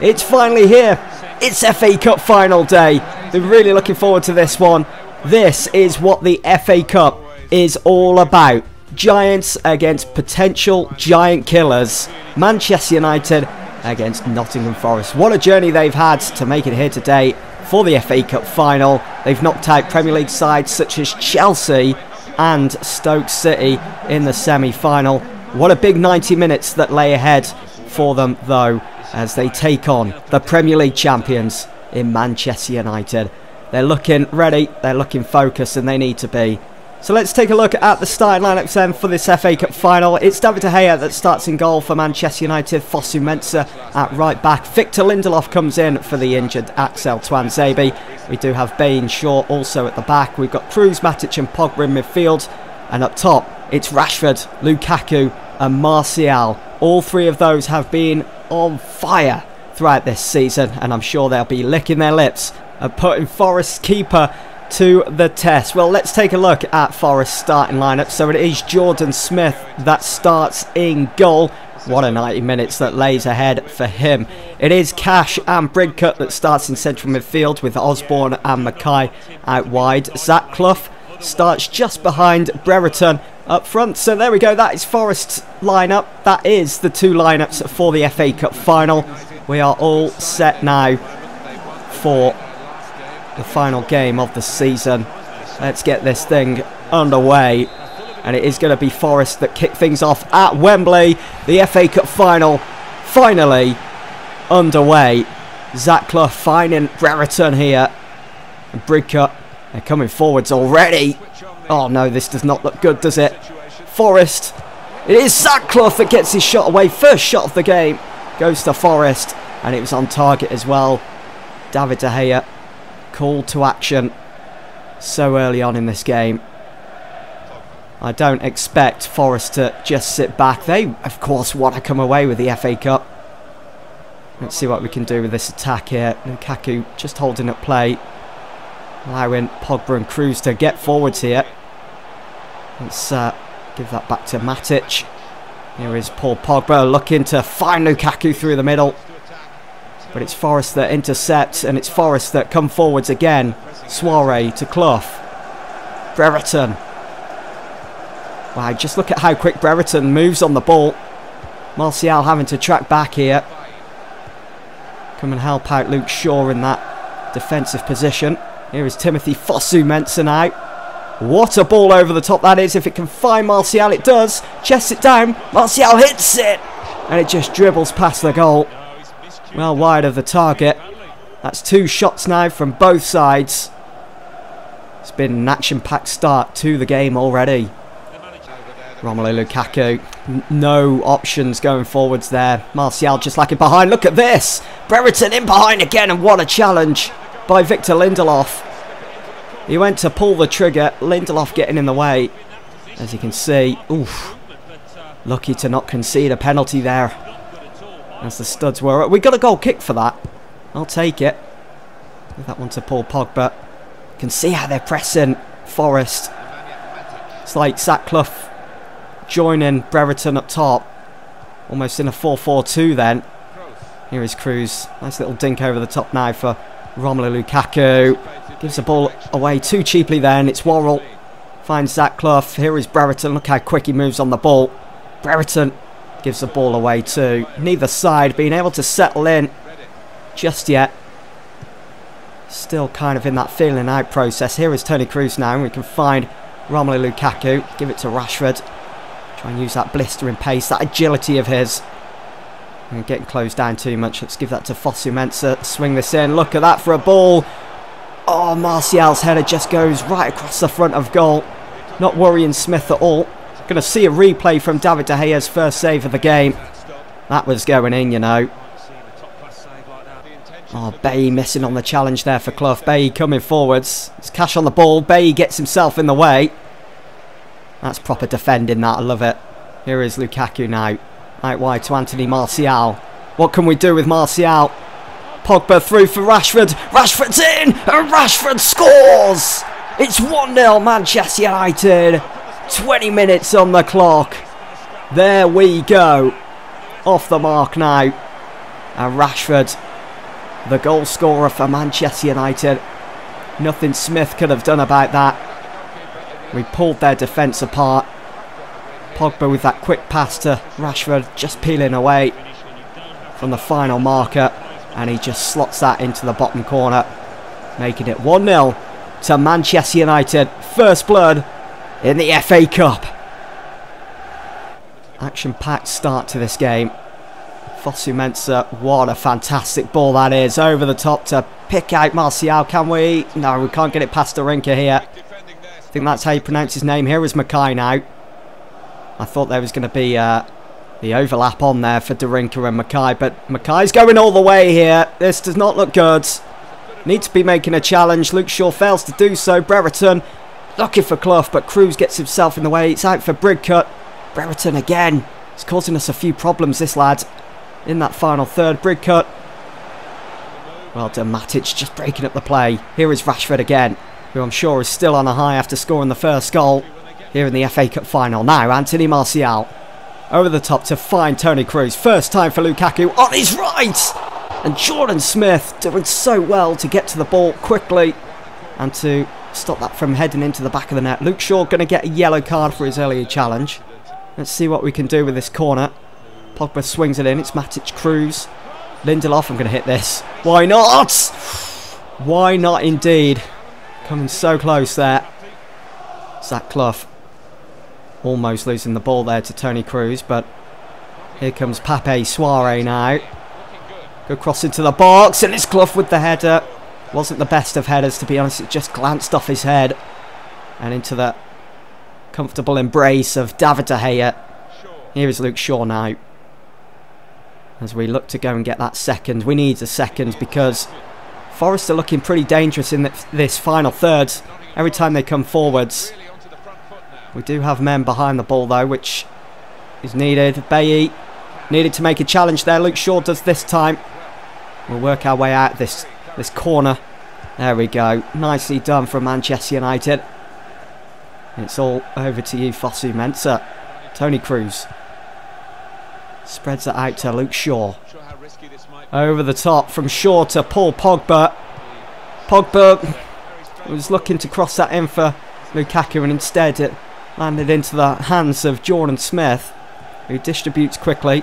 It's finally here. It's FA Cup final day. They're really looking forward to this one. This is what the FA Cup is all about. Giants against potential giant killers. Manchester United against Nottingham Forest. What a journey they've had to make it here today for the FA Cup final. They've knocked out Premier League sides such as Chelsea and Stoke City in the semi-final. What a big 90 minutes that lay ahead for them though, as they take on the Premier League champions in Manchester United. They're looking ready, they're looking focused, and they need to be. So let's take a look at the starting lineups then for this FA Cup final. It's David De Gea that starts in goal for Manchester United. Fosu Mensah at right back. Victor Lindelof comes in for the injured Axel Tuanzebe. We do have Bain Shaw also at the back. We've got Kroos, Matic and Pogba in midfield. And up top, it's Rashford, Lukaku and Martial. All three of those have been on fire throughout this season, and I'm sure they'll be licking their lips and putting Forest's keeper to the test. Well, let's take a look at Forest's starting lineup. So it is Jordan Smith that starts in goal. What a 90 minutes that lays ahead for him. It is Cash and Bridcut that starts in central midfield, with Osborne and Mackay out wide. Zach Clough starts just behind Brereton up front. So there we go, that is Forest's lineup. That is the two lineups for the FA Cup final. We are all set now for the final game of the season. Let's get this thing underway, and it is going to be Forest that kick things off at Wembley. The FA Cup final finally underway. Zach Clough finding Brereton here, and Bridcut, they're coming forwards already. Oh no, this does not look good, does it? Forest, it is Zach Clough that gets his shot away. First shot of the game goes to Forest, and it was on target as well. David De Gea called to action so early on in this game. I don't expect Forest to just sit back. They, of course, want to come away with the FA Cup. Let's see what we can do with this attack here. Lukaku just holding up play, allowing Pogba and Kroos to get forwards here. Let's give that back to Matic. Here is Paul Pogba looking to find Lukaku through the middle. But it's Forest that intercepts, and it's Forest that come forwards again. Soiree to Clough. Brereton. Wow, just look at how quick Brereton moves on the ball. Martial having to track back here. Come and help out Luke Shaw in that defensive position. Here is Timothy Fosu Mensah now. What a ball over the top that is. If it can find Martial, it does. Chests it down. Martial hits it. And it just dribbles past the goal. Well wide of the target. That's two shots now from both sides. It's been an action-packed start to the game already. Romelu Lukaku, no options going forwards there. Martial just like it behind. Look at this. Brereton in behind again, and what a challenge by Victor Lindelof. He went to pull the trigger. Lindelof getting in the way. As you can see, oof, lucky to not concede a penalty there, as the studs were. We got a goal kick for that. I'll take it. Give that one to Paul Pogba. You can see how they're pressing Forest. It's like Zach Clough joining Brereton up top. Almost in a 4-4-2 then. Here is Kroos. Nice little dink over the top now for Romelu Lukaku. Gives the ball away too cheaply then. It's Worrell. Finds Zach Clough. Here is Brereton. Look how quick he moves on the ball. Brereton gives the ball away too. Neither side being able to settle in just yet. Still kind of in that feeling out process. Here is Toni Kroos now, and we can find Romelu Lukaku. Give it to Rashford. Try and use that blistering pace, that agility of his. And getting closed down too much. Let's give that to Fosu Mensah. Swing this in. Look at that for a ball. Oh, Martial's header just goes right across the front of goal. Not worrying Smith at all. Going to see a replay from David De Gea's first save of the game. That was going in, you know. Oh, Bailly missing on the challenge there for Clough. Bailly coming forwards. It's Cash on the ball. Bailly gets himself in the way. That's proper defending, that. I love it. Here is Lukaku now. Out wide to Anthony Martial. What can we do with Martial? Pogba through for Rashford. Rashford's in! And Rashford scores! It's 1-0 Manchester United. 20 minutes on the clock. There we go. Off the mark now. And Rashford the goal scorer for Manchester United. Nothing Smith could have done about that. We pulled their defence apart. Pogba with that quick pass to Rashford, just peeling away from the final marker, and he just slots that into the bottom corner, making it 1-0 to Manchester United. First blood in the FA Cup. Action-packed start to this game. Fosu-Mensah, what a fantastic ball that is. Over the top to pick out Martial. Can we? No, we can't get it past Darinka here. I think that's how you pronounce his name. Here is Mackay now. I thought there was going to be the overlap on there for Darinka and Mackay, but Mackay's going all the way here. This does not look good. Needs to be making a challenge. Luke Shaw fails to do so. Brereton looking for Clough, but Cruz gets himself in the way. It's out for Bridcut. Brereton again. It's causing us a few problems, this lad, in that final third. Bridcut. Well done, Matic, just breaking up the play. Here is Rashford again, who I'm sure is still on a high after scoring the first goal here in the FA Cup final. Now, Anthony Martial. Over the top to find Toni Kroos. First time for Lukaku on his right. And Jordan Smith doing so well to get to the ball quickly and to stop that from heading into the back of the net. Luke Shaw going to get a yellow card for his earlier challenge. Let's see what we can do with this corner. Pogba swings it in. It's Matic, Cruz. Lindelof, I'm going to hit this. Why not? Why not indeed? Coming so close there. Zach Clough. Almost losing the ball there to Toni Kroos, but here comes Pape Soiré now. Good cross into the box, and it's Clough with the header. Wasn't the best of headers, to be honest. It just glanced off his head and into the comfortable embrace of David De Gea. Here is Luke Shaw now, as we look to go and get that second. We need a second because Forest are looking pretty dangerous in this final third. Every time they come forwards. We do have men behind the ball though, which is needed. Bailly needed to make a challenge there. Luke Shaw does this time. We'll work our way out this corner. There we go. Nicely done from Manchester United. It's all over to you, Fosu-Mensah. Toni Kroos spreads it out to Luke Shaw. Over the top from Shaw to Paul Pogba. Pogba was looking to cross that in for Lukaku, and instead it landed into the hands of Jordan Smith, who distributes quickly.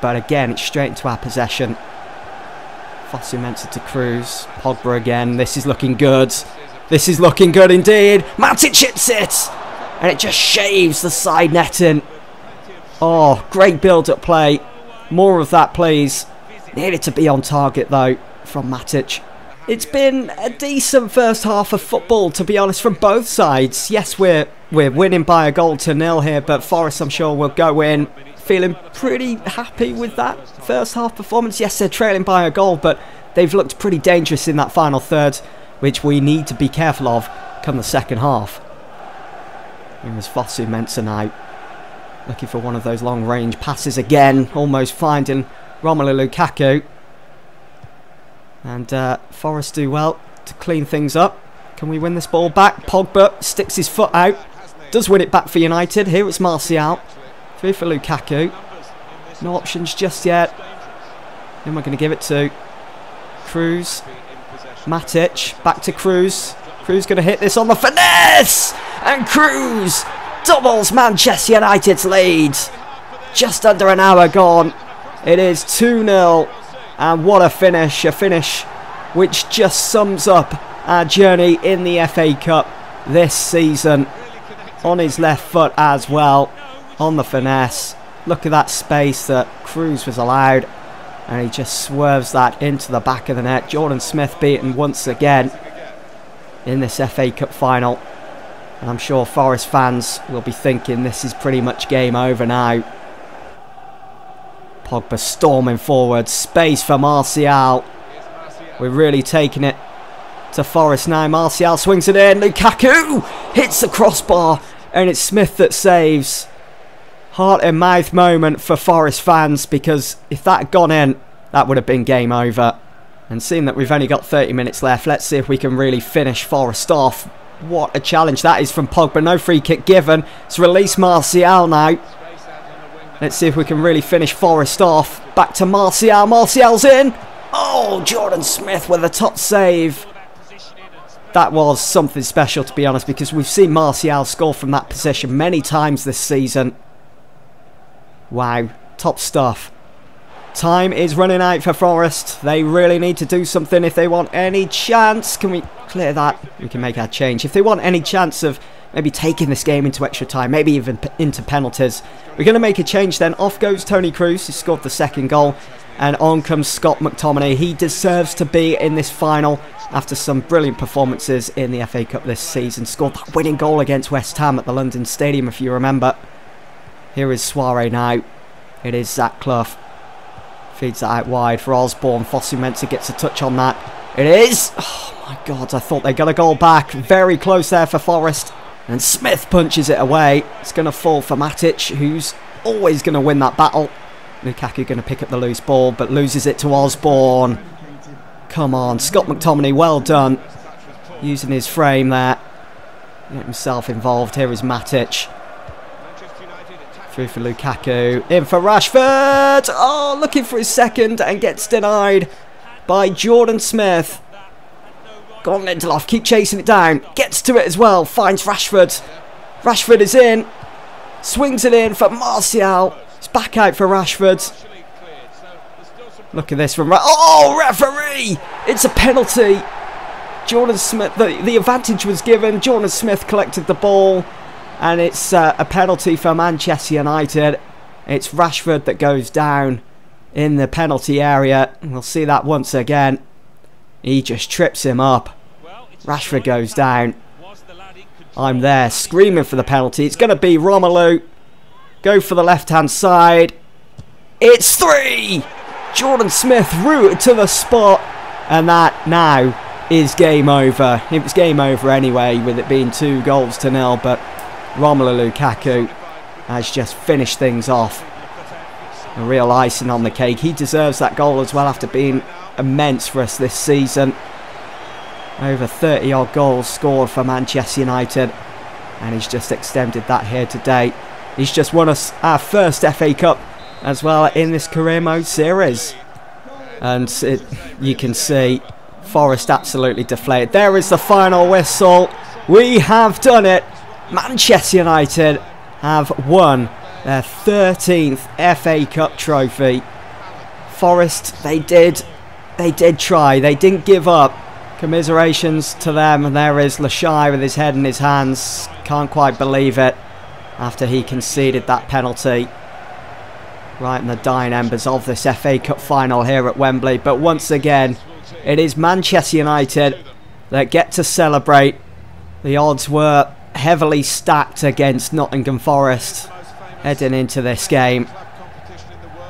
But again, it's straight into our possession. Fosu-Mensah to Cruz. Pogba again. This is looking good. This is looking good indeed. Matic hits it! And it just shaves the side netting. Oh, great build-up play. More of that, please. Needed to be on target, though, from Matic. It's been a decent first half of football, to be honest, from both sides. Yes, we're winning by a goal to nil here, but Forest, I'm sure, will go in feeling pretty happy with that first half performance. Yes, they're trailing by a goal, but they've looked pretty dangerous in that final third, which we need to be careful of come the second half. It was Fosu-Mensah now, looking for one of those long-range passes again, almost finding Romelu Lukaku. And Forest do well to clean things up. Can we win this ball back? Pogba sticks his foot out. Does win it back for United. Here it's Martial. Through for Lukaku. No options just yet. Who am I going to give it to? Cruz. Matic. Back to Cruz. Cruz going to hit this on the finesse. And Cruz doubles Manchester United's lead. Just under an hour gone. It is 2-0. And what a finish which just sums up our journey in the FA Cup this season. On his left foot as well, on the finesse. Look at that space that Cruz was allowed, and he just swerves that into the back of the net. Jordan Smith beaten once again in this FA Cup final. And I'm sure Forest fans will be thinking this is pretty much game over now. Pogba storming forward. Space for Martial. We're really taking it to Forest now. Martial swings it in. Lukaku hits the crossbar. And it's Smith that saves. Heart and mouth moment for Forest fans, because if that had gone in, that would have been game over. And seeing that we've only got 30 minutes left, let's see if we can really finish Forest off. What a challenge that is from Pogba. No free kick given. It's released Martial now. Let's see if we can really finish Forest off. Back to Martial. Martial's in. Oh, Jordan Smith with a top save. That was something special, to be honest, because we've seen Martial score from that position many times this season. Wow, top stuff. Time is running out for Forest. They really need to do something if they want any chance. Can we clear that? We can make our change. If they want any chance of maybe taking this game into extra time, maybe even into penalties, we're going to make a change then. Off goes Tony Cruz, who scored the second goal. And on comes Scott McTominay. He deserves to be in this final after some brilliant performances in the FA Cup this season. Scored that winning goal against West Ham at the London Stadium, if you remember. Here is Suarez now. It is Zach Clough. Feeds that out wide for Osborne. Fosu-Mensah gets a touch on that. It is! Oh my God, I thought they got a goal back. Very close there for Forest. And Smith punches it away. It's going to fall for Matic, who's always going to win that battle. Lukaku going to pick up the loose ball, but loses it to Osborne. Come on, Scott McTominay, well done. Using his frame there. Get himself involved. Here is Matic. Through for Lukaku. In for Rashford. Oh, looking for his second and gets denied by Jordan Smith. Go on, Lindelof. Keep chasing it down. Gets to it as well. Finds Rashford. Rashford is in. Swings it in for Martial. It's back out for Rashford. Look at this from... Oh, referee! It's a penalty. Jordan Smith... The advantage was given. Jordan Smith collected the ball. And it's a penalty for Manchester United. It's Rashford that goes down in the penalty area. We'll see that once again. He just trips him up. Rashford goes down. I'm there screaming for the penalty. It's going to be Romelu. Go for the left-hand side. It's 3! Jordan Smith rooted to the spot. And that now is game over. It was game over anyway, with it being 2-0, but Romelu Lukaku has just finished things off. A real icing on the cake. He deserves that goal as well after being immense for us this season. Over 30-odd goals scored for Manchester United. And he's just extended that here today. He's just won us our first FA Cup as well in this career mode series. And you can see Forest absolutely deflated. There is the final whistle. We have done it. Manchester United have won their 13th FA Cup trophy. Forest, they did try. They didn't give up. Commiserations to them. And there is Lashai with his head in his hands. Can't quite believe it after he conceded that penalty. Right in the dying embers of this FA Cup final here at Wembley. But once again, it is Manchester United that get to celebrate. The odds were heavily stacked against Nottingham Forest heading into this game.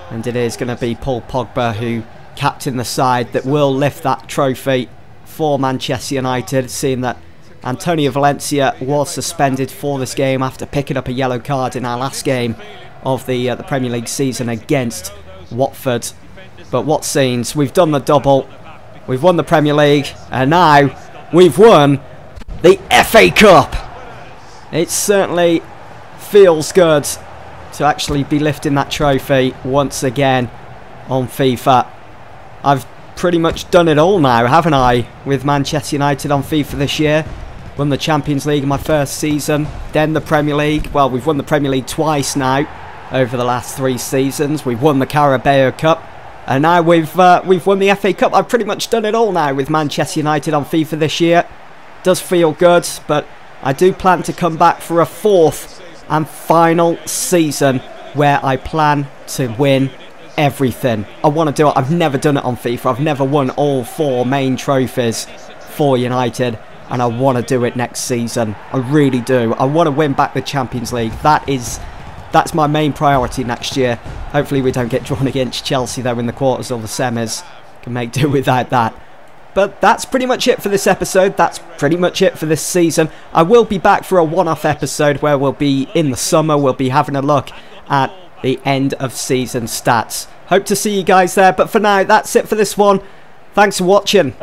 And it is going to be Paul Pogba who captained the side that will lift that trophy for Manchester United, seeing that Antonio Valencia was suspended for this game after picking up a yellow card in our last game of the Premier League season against Watford. But what scenes. We've done the double. We've won the Premier League. And now we've won the FA Cup. It certainly feels good to actually be lifting that trophy once again on FIFA. I've pretty much done it all now, haven't I, with Manchester United on FIFA this year. Won the Champions League in my first season, then the Premier League. Well, we've won the Premier League twice now over the last 3 seasons. We've won the Carabao Cup, and now we've won the FA Cup. I've pretty much done it all now with Manchester United on FIFA this year. Does feel good, but I do plan to come back for a 4th and final season where I plan to win everything. I want to do it. I've never done it on FIFA. I've never won all 4 main trophies for United, and I want to do it next season. I really do. I want to win back the Champions League. That's my main priority next year. Hopefully we don't get drawn against Chelsea though in the quarters or the semis. Can make do without that. But that's pretty much it for this episode. That's pretty much it for this season. I will be back for a one-off episode where we'll be in the summer. We'll be having a look at the end of season stats. Hope to see you guys there. But for now, that's it for this one. Thanks for watching.